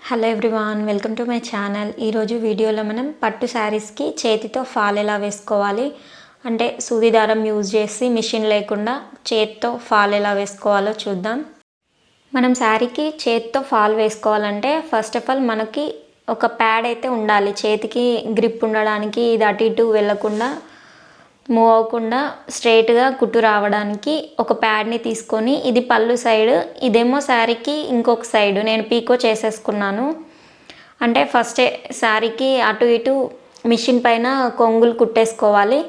Hello everyone, welcome to my channel. ఈరోజు వీడియోలో మనం పట్టు శారీస్కి చేతితో ఫాల్ ఎలా వేసుకోవాలి అంటే సూది దారం యూజ్ చేసి మిషన్ లేకుండా చేతితో ఫాల్ ఎలా వేసుకోవాలో చూద్దాం. మనం శారీకి చేతితో ఫాల్ వేసుకోవాలంటే ఫస్ట్ ఆఫ్ ఆల్ మనకి ఒక ప్యాడ్ అయితే ఉండాలి. చేతికి గ్రిప్ ఉండడానికి, ఇది అటు ఇటు వెళ్ళకుండా మూవ్ అవ్వకుండా స్ట్రైట్గా కుట్టు రావడానికి ఒక ప్యాడ్ని తీసుకొని, ఇది పళ్ళు సైడ్, ఇదేమో శారీకి ఇంకొక సైడ్ నేను పీకో చేసేసుకున్నాను. అంటే ఫస్టే శారీకి అటు ఇటు మిషన్ పైన కొంగులు కుట్టేసుకోవాలి.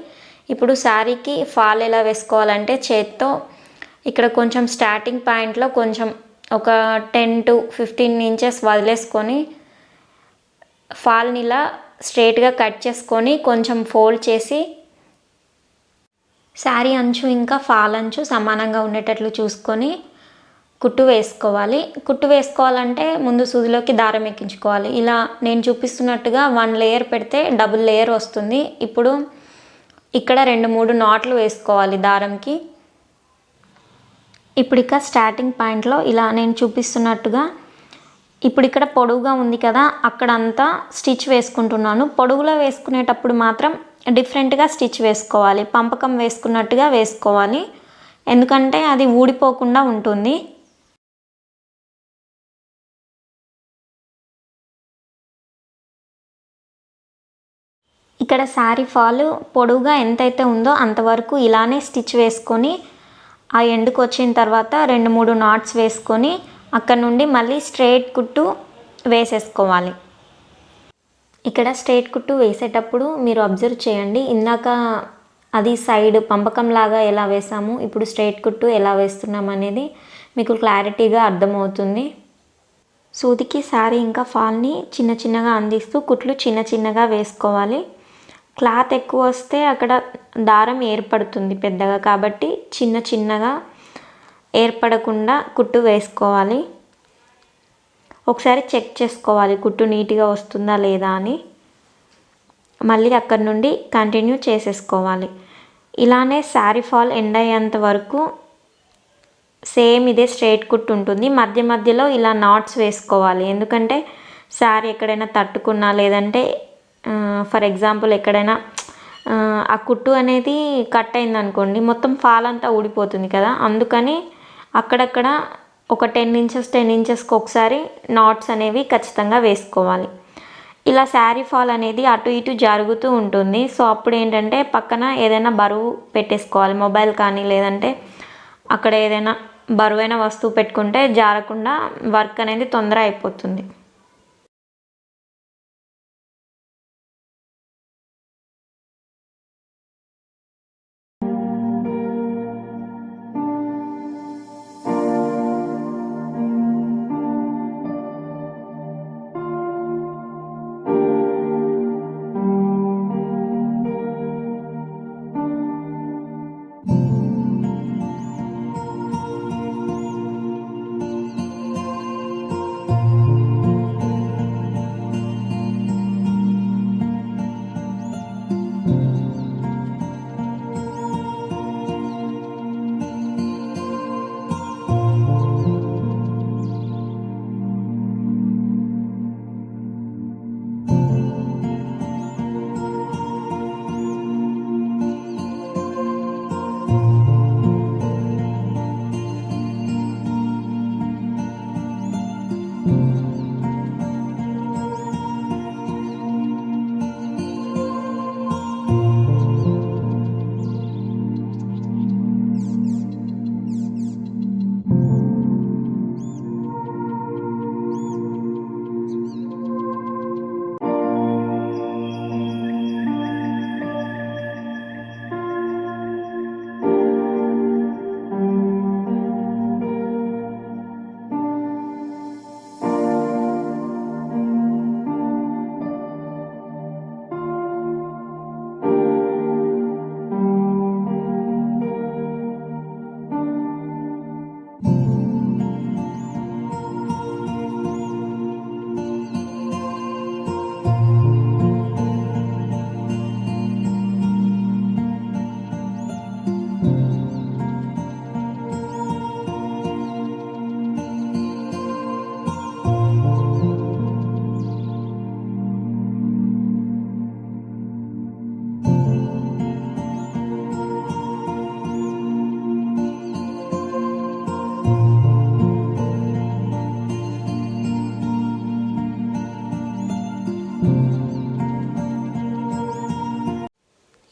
ఇప్పుడు శారీకి ఫాల్ ఎలా వేసుకోవాలంటే చేత్తో ఇక్కడ కొంచెం స్టార్టింగ్ పాయింట్లో కొంచెం ఒక 10 to 15 ఇంచెస్ వదిలేసుకొని ఫాల్ని ఇలా స్ట్రైట్గా కట్ చేసుకొని కొంచెం ఫోల్డ్ చేసి శారీ అంచు ఇంకా ఫాల్ అంచు సమానంగా ఉండేటట్లు చూసుకొని కుట్టు వేసుకోవాలి. కుట్టు వేసుకోవాలంటే ముందు సూదిలోకి దారం ఎక్కించుకోవాలి. ఇలా నేను చూపిస్తున్నట్టుగా 1 లేయర్ పెడితే డబుల్ లేయర్ వస్తుంది. ఇప్పుడు ఇక్కడ 2-3 నాట్లు వేసుకోవాలి దారంకి. ఇప్పుడు ఇక స్టార్టింగ్ పాయింట్లో ఇలా నేను చూపిస్తున్నట్టుగా ఇప్పుడు ఇక్కడ పొడవుగా ఉంది కదా, అక్కడంతా స్టిచ్ వేసుకుంటున్నాను. పొడవులో వేసుకునేటప్పుడు మాత్రం డిఫరెంట్గా స్టిచ్ వేసుకోవాలి, పంపకం వేసుకున్నట్టుగా వేసుకోవాలి, ఎందుకంటే అది ఊడిపోకుండా ఉంటుంది. ఇక్కడ శారీ ఫాల్ పొడవుగా ఎంతైతే ఉందో అంతవరకు ఇలానే స్టిచ్ వేసుకొని ఆ ఎండ్కి వచ్చిన తర్వాత 2-3 నాట్స్ వేసుకొని అక్కడ నుండి మళ్ళీ స్ట్రైట్ కుట్టు వేసేసుకోవాలి. ఇక్కడ స్ట్రైట్ కుట్టు వేసేటప్పుడు మీరు అబ్జర్వ్ చేయండి, ఇందాక అది సైడ్ పంపకం లాగా ఎలా వేసాము, ఇప్పుడు స్ట్రైట్ కుట్టు ఎలా వేస్తున్నాం అనేది మీకు క్లారిటీగా అర్థమవుతుంది. సూదికి శారీ ఇంకా ఫాల్ని చిన్న చిన్నగా అందిస్తూ కుట్లు చిన్న చిన్నగా వేసుకోవాలి. క్లాత్ ఎక్కువ వస్తే అక్కడ దారం ఏర్పడుతుంది పెద్దగా, కాబట్టి చిన్న చిన్నగా ఏర్పడకుండా కుట్టు వేసుకోవాలి. ఒకసారి చెక్ చేసుకోవాలి కుట్టు నీట్గా వస్తుందా లేదా అని. మళ్ళీ అక్కడి నుండి కంటిన్యూ చేసేసుకోవాలి. ఇలానే శారీ ఫాల్ ఎండ్ అయ్యేంత వరకు సేమ్ ఇదే స్ట్రైట్ కుట్టు ఉంటుంది. మధ్య మధ్యలో ఇలా నాట్స్ వేసుకోవాలి, ఎందుకంటే శారీ ఎక్కడైనా తట్టుకున్నా లేదంటే ఫర్ ఎగ్జాంపుల్ ఎక్కడైనా ఆ కుట్టు అనేది కట్ అయింది అనుకోండి, మొత్తం ఫాల్ అంతా ఊడిపోతుంది కదా, అందుకని అక్కడక్కడ ఒక 10 ఇంచెస్కి ఒకసారి నాట్స్ అనేవి ఖచ్చితంగా వేసుకోవాలి. ఇలా శారీ ఫాల్ అనేది అటు ఇటు జరుగుతూ ఉంటుంది. సో అప్పుడు ఏంటంటే పక్కన ఏదైనా బరువు పెట్టేసుకోవాలి, మొబైల్ కానీ లేదంటే అక్కడ ఏదైనా బరువైన వస్తువు పెట్టుకుంటే జారకుండా వర్క్ అనేది తొందర అయిపోతుంది.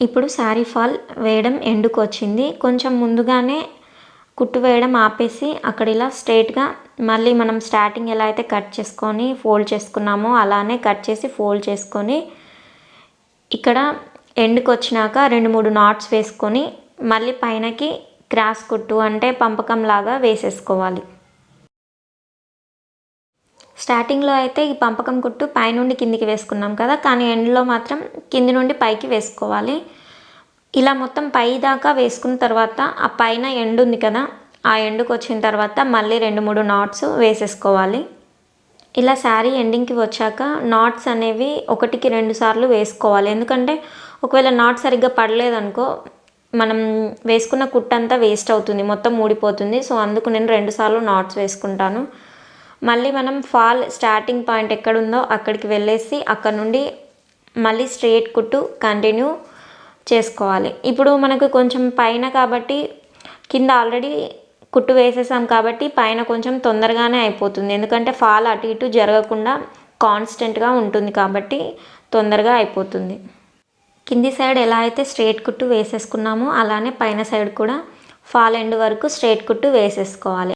ఇప్పుడు శారీ ఫాల్ వేయడం ఎండుకు వచ్చింది. కొంచెం ముందుగానే కుట్టు వేయడం ఆపేసి అక్కడ ఇలా స్ట్రైట్గా మళ్ళీ మనం స్టార్టింగ్ ఎలా అయితే కట్ చేసుకొని ఫోల్డ్ చేసుకున్నామో అలానే కట్ చేసి ఫోల్డ్ చేసుకొని ఇక్కడ ఎండ్కి వచ్చినాక 2-3 నాట్స్ వేసుకొని మళ్ళీ పైనకి క్రాస్ కుట్టు అంటే పంపకం లాగా వేసేసుకోవాలి. స్టార్టింగ్లో అయితే ఈ పంపకం కుట్టు పైనుండి కిందికి వేసుకున్నాం కదా, కానీ ఎండ్లో మాత్రం కింది నుండి పైకి వేసుకోవాలి. ఇలా మొత్తం పై దాకా వేసుకున్న తర్వాత ఆ పైన ఎండ్ ఉంది కదా, ఆ ఎండుకు వచ్చిన తర్వాత మళ్ళీ 2-3 నాట్స్ వేసేసుకోవాలి. ఇలా శారీ ఎండింగ్కి వచ్చాక నాట్స్ అనేవి 1-2 సార్లు వేసుకోవాలి. ఎందుకంటే ఒకవేళ నాట్ సరిగ్గా పడలేదనుకో మనం వేసుకున్న కుట్టంతా వేస్ట్ అవుతుంది, మొత్తం ఊడిపోతుంది. సో అందుకు నేను 2 సార్లు నాట్స్ వేసుకుంటాను. మళ్ళీ మనం ఫాల్ స్టార్టింగ్ పాయింట్ ఎక్కడుందో అక్కడికి వెళ్ళేసి అక్కడ నుండి మళ్ళీ స్ట్రెయిట్ కుట్టు కంటిన్యూ చేసుకోవాలి. ఇప్పుడు మనకు కొంచెం పైన కాబట్టి కింద ఆల్రెడీ కుట్టు వేసేసాం కాబట్టి పైన కొంచెం తొందరగానే అయిపోతుంది. ఎందుకంటే ఫాల్ అటు ఇటు జరగకుండా కాన్స్టెంట్గా ఉంటుంది కాబట్టి తొందరగా అయిపోతుంది. కింది సైడ్ ఎలా అయితే స్ట్రెయిట్ కుట్టు వేసేసుకున్నామో అలానే పైన సైడ్ కూడా ఫాల్ ఎండ్ వరకు స్ట్రెయిట్ కుట్టు వేసేసుకోవాలి.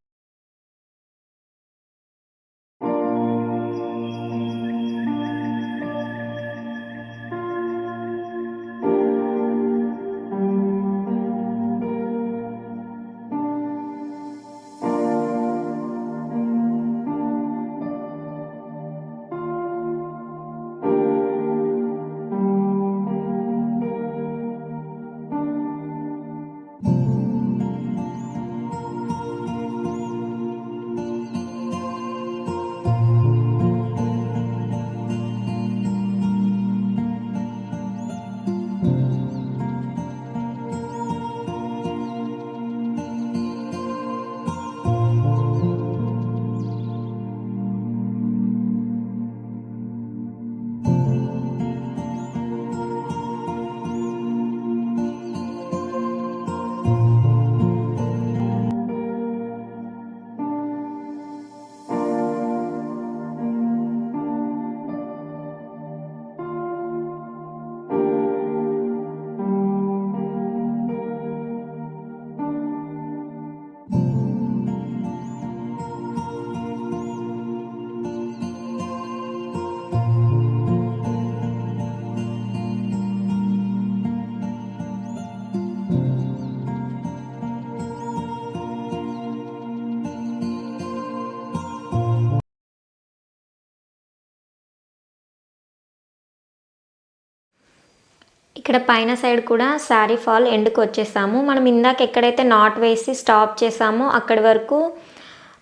ఇక్కడ పైన సైడ్ కూడా శారీ ఫాల్ ఎండ్కి వచ్చేసాము. మనం ఇందాక ఎక్కడైతే నాట్ వేసి స్టాప్ చేసామో అక్కడి వరకు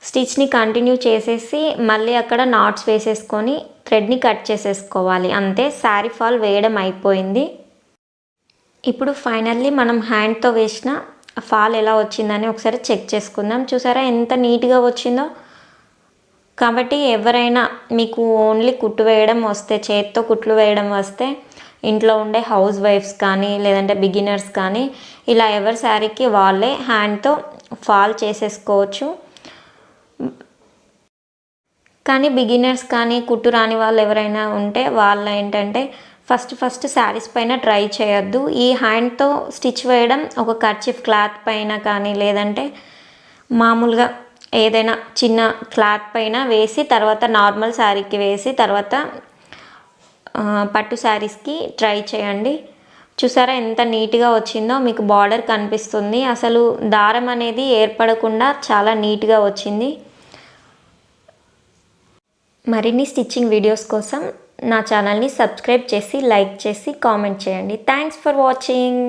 స్టిచ్ని కంటిన్యూ చేసేసి మళ్ళీ అక్కడ నాట్స్ వేసేసుకొని థ్రెడ్ని కట్ చేసేసుకోవాలి. అంతే, శారీ ఫాల్ వేయడం అయిపోయింది. ఇప్పుడు ఫైనల్లీ మనం హ్యాండ్తో వేసిన ఫాల్ ఎలా వచ్చిందని ఒకసారి చెక్ చేసుకుందాం. చూసారా ఎంత నీట్గా వచ్చిందో. కాబట్టి ఎవరైనా మీకు ఓన్లీ కుట్టు వేయడం వస్తే, చేత్తో కుట్లు వేయడం వస్తే ఇంట్లో ఉండే హౌస్ వైఫ్స్ కానీ లేదంటే బిగినర్స్ కానీ ఇలా ఎవరి శారీకి వాళ్ళే హ్యాండ్తో ఫాల్ చేసేసుకోవచ్చు. కానీ బిగినర్స్ కానీ కుట్టు రాని వాళ్ళు ఎవరైనా ఉంటే వాళ్ళు ఏంటంటే ఫస్ట్ శారీస్ పైన ట్రై చేయొద్దు. ఈ హ్యాండ్తో స్టిచ్ వేయడం ఒక కర్చీఫ్ క్లాత్ పైన కానీ లేదంటే మామూలుగా ఏదైనా చిన్న క్లాత్ పైన వేసి తర్వాత నార్మల్ శారీకి వేసి తర్వాత పట్టు శారీస్కి ట్రై చేయండి. చూసారా ఎంత నీట్గా వచ్చిందో, మీకు బార్డర్ కనిపిస్తుంది. అసలు దారం అనేది ఏర్పడకుండా చాలా నీట్గా వచ్చింది. మరిన్ని స్టిచ్చింగ్ వీడియోస్ కోసం నా ఛానల్ని సబ్స్క్రైబ్ చేసి లైక్ చేసి కామెంట్ చేయండి. Thanks for watching.